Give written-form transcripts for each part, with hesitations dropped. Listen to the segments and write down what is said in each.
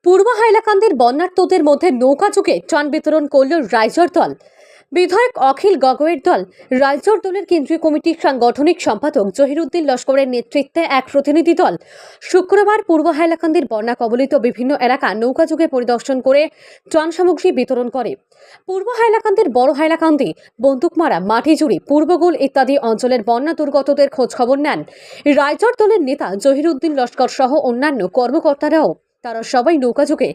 পূর্ব হাইলাকান্দির বন্যার্তদের মধ্যে নৌকা যুগে ত্রাণ বিতরণ করল রাইজর দল। বিধায়ক অখিল গগৈয়ের দল রাইজর দলের কেন্দ্রীয় কমিটির সাংগঠনিক সম্পাদক জহিরুদ্দিন লস্করের নেতৃত্বে এক প্রতিনিধি দল শুক্রবার পূর্ব হাইলাকান্দির বন্যা কবলিত বিভিন্ন এলাকা নৌকা যুগে পরিদর্শন করে ত্রাণ সামগ্রী বিতরণ করে। পূর্ব হাইলাকান্দির বড় হাইলাকান্দি, বন্দুকমারা, মাটিজুড়ি, পূর্বগোল ইত্যাদি অঞ্চলের বন্যা দুর্গতদের খোঁজ খবর নেন রাইজর দলের নেতা জহিরুদ্দিন লস্কর সহ অন্যান্য কর্মকর্তারাও। তারা সবাই নৌকাযুগে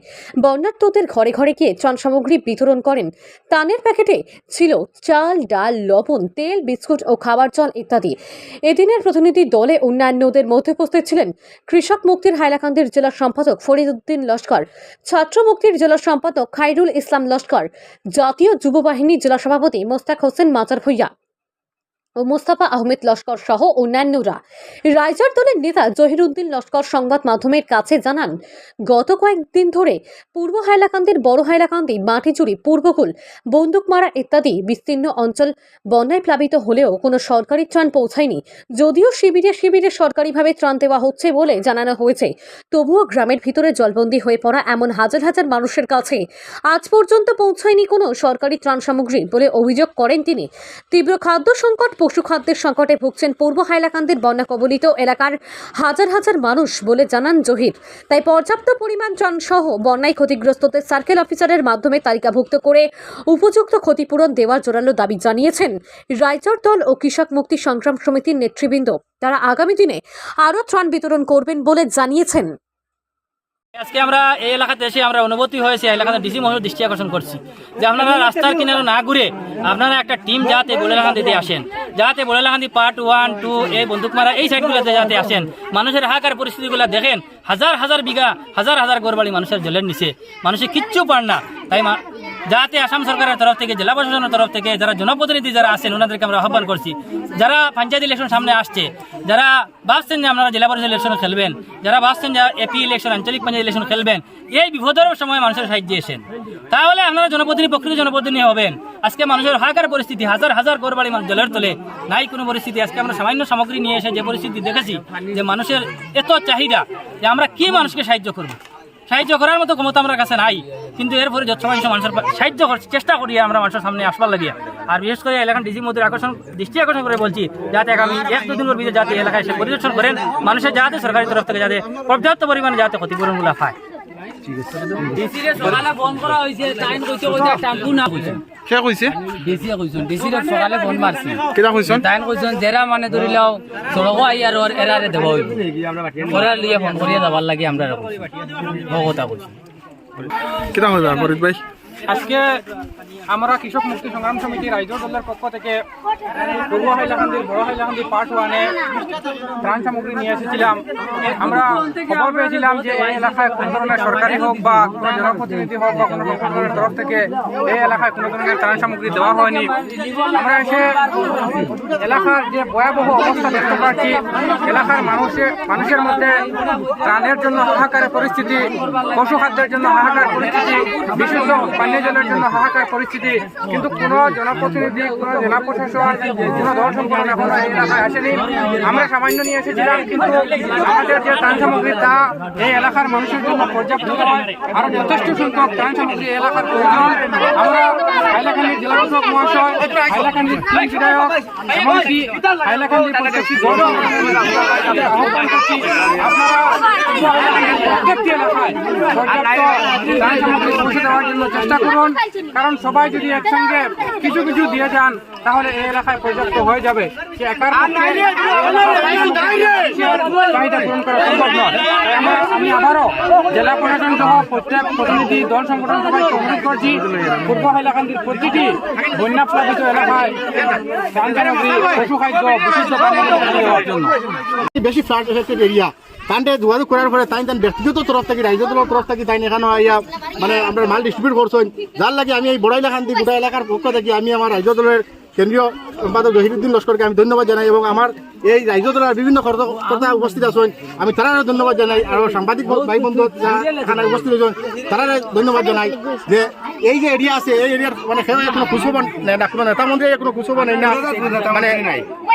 বন্যার্তদের ঘরে ঘরে গিয়ে ত্রাণ সামগ্রী বিতরণ করেন। ত্রাণের প্যাকেটে ছিল চাল, ডাল, লবণ, তেল, বিস্কুট ও খাবার জল ইত্যাদি। এদিনের প্রতিনিধি দলে অন্যান্যদের মধ্যে উপস্থিত ছিলেন কৃষক মুক্তির হাইলাকান্দির জেলা সম্পাদক ফরিদউদ্দিন লস্কর, ছাত্র মুক্তির জেলা সম্পাদক খাইরুল ইসলাম লস্কর, জাতীয় যুব বাহিনী জেলা সভাপতি মোস্তাক হোসেন মাজার ভুইয়া ও মোস্তাফা আহমেদ লস্কর সহ অন্যান্যরা। রাইজর দলের নেতা জহিরুদ্দিন লস্কর সংবাদ মাধ্যমের কাছে জানান, গত কয়েকদিন ধরে পূর্ব হাইলাকান্দির বড় হাইলাকান্দি, মাটিজুড়ি, পূর্বকুল, বন্দুকমারা ইত্যাদি বিস্তীর্ণ অঞ্চল বন্যায় প্লাবিত হলেও কোনো সরকারি ত্রাণ পৌঁছায়নি। যদিও শিবিরে শিবিরে সরকারিভাবে ত্রাণ দেওয়া হচ্ছে বলে জানানো হয়েছে, তবুও গ্রামের ভিতরে জলবন্দী হয়ে পড়া এমন হাজার হাজার মানুষের কাছে আজ পর্যন্ত পৌঁছায়নি কোনো সরকারি ত্রাণ সামগ্রী বলে অভিযোগ করেন তিনি। তীব্র খাদ্য সংকট, পশু খাদ্যের সংকটে ভুগছেন পূর্ব হাইলাকান্দির বন্যা কবলিত এলাকার হাজার হাজার মানুষ বলে জানান জহির। তাই পর্যাপ্ত পরিমাণ ত্রাণ সহ বন্যায় ক্ষতিগ্রস্তদের সার্কেল অফিসারের মাধ্যমে তালিকাভুক্ত করে উপযুক্ত ক্ষতিপূরণ দেওয়ার জোরালো দাবি জানিয়েছেন রাইজর দল ও কৃষক মুক্তি সংগ্রাম সমিতির নেতৃবৃন্দ। তারা আগামী দিনে আরও ত্রাণ বিতরণ করবেন বলে জানিয়েছেন। আজকে আমরা এই এলাকাতে এসে আমরা অনুভূতি হয়েছে, এলাকাতে ডিসি মহলের দৃষ্টি আকর্ষণ করছি যে আপনারা রাস্তার কিনারে না ঘুরে আপনারা একটা টিম যাতে বলেলাকান্দিতে আসেন, যাতে বলেলাকান্দি পার্ট 1, 2, এই বন্দুকমারা এই সাইডগুলোতে যাতে আসেন, মানুষের হাহাকার পরিস্থিতিগুলো দেখেন। হাজার হাজার বিঘা, হাজার হাজার ঘরবাড়ি মানুষের জলের নিচে, মানুষের কিচ্ছু পান না। তাই যাতে আসাম সরকারের তরফ থেকে, জেলা প্রশাসনের তরফ থেকে যারা জনপ্রতিনিধি যারা আছেন ওনাদেরকে আমরা আহ্বান করছি, যারা পঞ্চায়েত ইলেকশন সামনে আসছে, যারা ভাবছেন যে আপনারা জেলা পরিষদ ইলেকশন খেলবেন, যারা ভাবছেন যে এপি ইলেকশন, আঞ্চলিক পঞ্চায়েত ইলেকশন খেলবেন, এই বিপদের সময় মানুষের সাহায্যে এসেন, তাহলে আপনারা জনপ্রতিনিধি, প্রকৃত জনপ্রতিনিধি হবেন। আজকে মানুষের হাহাকার পরিস্থিতি, হাজার হাজার ঘরবাড়ি জলের তলে, নাই কোনো পরিস্থিতি। আজকে আমরা সামান্য সামগ্রী নিয়ে এসে যে পরিস্থিতি দেখেছি, যে মানুষের এত চাহিদা যে আমরা কি মানুষকে সাহায্য করব, সাহায্য করার মতো ক্ষমতা আমার কাছে নাই, কিন্তু এরপরে যত সময় মানুষের সাহায্য করার চেষ্টা করি আমরা মানুষের সামনে আসবার লাগিয়া। আর বিশেষ করে এলাকার ডিসি মধ্যে দৃষ্টি আকর্ষণ করে বলছি, যাতে আগামী 1-2 দিনের ভিতরে যাতে এলাকায় এসে পরিদর্শন করেন, মানুষের যাতে সরকারি তরফ থেকে যাতে পর্যাপ্ত পরিমাণে যাতে ক্ষতিপূরণগুলো পায়। যারা মানে ধরি লও সড়ক আই আর এরারে দেব ওরা লিয়ে ফোন করিয়া যাবার লাগে আমরা কথা কইছি। কিটা হইবা ফরিদ ভাই? আজকে আমরা কৃষক মুক্তি সংগ্রাম সমিতি রাইজর দলের পক্ষ থেকে পূর্ব হাইলাকান্দির বড় হাইলাকান্দি পার্ট 1-এ ত্রাণ সামগ্রী নিয়ে এসেছিলাম। আমরা খবর পেয়েছিলাম যে এই এলাকায় কোনো ধরনের সরকারি হোক বা কোনো জনপ্রতিনিধি হোক বা কোনো প্রশাসনের তরফ থেকে এই এলাকায় কোনো ধরনের ত্রাণ সামগ্রী দেওয়া হয়নি। আমরা এসে এলাকার যে ভয়াবহ অবস্থা দেখতে পাচ্ছি, এলাকার মানুষের মধ্যে ত্রাণের জন্য হাহাকারের পরিস্থিতি, পশু খাদ্যের জন্য হাহাকার পরিস্থিতি, বিশুদ্ধ পানীয় জলের জন্য হাহাকার পরিস্থিতি, কিন্তু কোনো জনপ্রতিনিধি, কোনো জেলা প্রশাসন, কোনো দল সংগঠন এখন এই এলাকায় আসেনি। আমরা সামান্য নিয়ে এসেছিলাম, কিন্তু আমাদের যে ত্রাণ সামগ্রী তা এই এলাকার মানুষের জন্য পর্যাপ্ত নয়। আরও যথেষ্ট সংখ্যক ত্রাণ সামগ্রী এলাকার প্রয়োজন। আমরা হাইলাকান্দির জেলা প্রশাসক মহাশয়, হাইলাকান্দির বিধায়ক, এমনকি হাইলাকান্দির প্রত্যেকটি দল আহ্বান করছি, আপনারা প্রত্যেকটি এলাকায় পর্যাপ্ত ত্রাণ সামগ্রী পৌঁছে দেওয়ার জন্য চেষ্টা করুন। কারণ সবাই যদি একসঙ্গে কিছু কিছু দিয়ে যান তাহলে এই এলাকায় পর্যাপ্ত হয়ে যাবে। একার চাহিদা পূরণ করা সম্ভব নয়। আমি আবারও জেলা প্রশাসন সহ প্রত্যেক প্রতিনিধি দল সংগঠন সবাইকে অনুরোধ করছি, পূর্ব হাইলাকান্দির প্রতিটি বন্যা প্লাবিত এলাকায় ত্রাণ সামগ্রী, পশু খাদ্য, বিশুদ্ধ পানীয় জল দেওয়ার জন্য। বেশি ফ্লাড এফেক্টেড এরিয়া তান্ডে যোগাযোগ করার পরে তাই ব্যক্তিগত তরফ থেকে, রাইজর দলের তরফ থেকে তাই এখানে আইয়া মানে আমরা মাল ডিস্ট্রিবিউট করছেন। যার লাগে আমি এই বড় এলাকান্দি গোটা এলাকার পক্ষ থেকে আমি আমার রাইজর দলের কেন্দ্রীয় সম্পাদক জহিরুদ্দিন লস্করকে আমি ধন্যবাদ জানাই, এবং আমার এই রাইজর দলের বিভিন্ন কর্তা উপস্থিত আছেন, আমি তারা ধন্যবাদ জানাই। আর সাংবাদিক ভাই বন্ধু এখানে উপস্থিত হয়েছেন তারা ধন্যবাদ জানাই যে এই যে এরিয়া আছে এই এরিয়ার মানে কোনো খোঁজখবর নেতা মন্ত্রী কোনো খোঁজখবর নেই না, মানে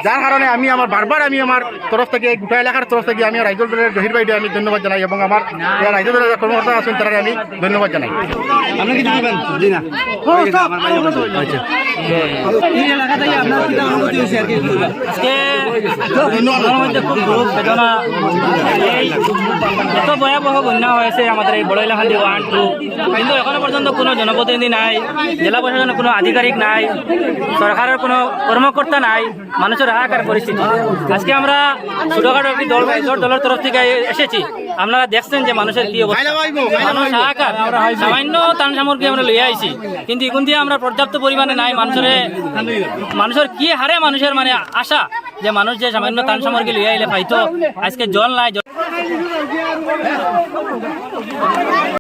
যার কারণে আমি আমার বারবার আমি আমার তরফ থেকে এই গোটা এলাকার তরফ থেকে আমি রাইজল দলের জহির ভাইকে আমি ধন্যবাদ জানাই এবং আমার রাইজল দলের কর্মকর্তা আছেন তারা আমি ধন্যবাদ জানাই। আজকে আমার মধ্যে খুব দুঃখ বেদনা। এই এত ভয়াবহ বন্যা হয়েছে আমাদের এই বড় এলাকাতে 1, 2, কিন্তু এখনো পর্যন্ত কোনো জনপ্রতিনিধি নাই, জেলা প্রশাসনের কোনো আধিকারিক নাই, সরকারের কোনো কর্মকর্তা নাই, মানুষের হাহাকার পরিস্থিতি। আজকে আমরা ছোটখাটো একটি দল রাইজর দলের তরফ থেকে এসেছি। আপনারা দেখছেন যে মানুষের কি অবস্থা, মানুষ হাহাকার। সামান্য ত্রাণ সামগ্রী আমরা লইয়া আইছি, কিন্তু এখন দিয়ে আমরা পর্যাপ্ত পরিমাণে নাই। মানুষের কি হারে মানুষের মানে আশা যে মানুষ যে সামান্য ত্রাণ সামগ্রী লইয়া আইলে পাইতো, আজকে জল নাই।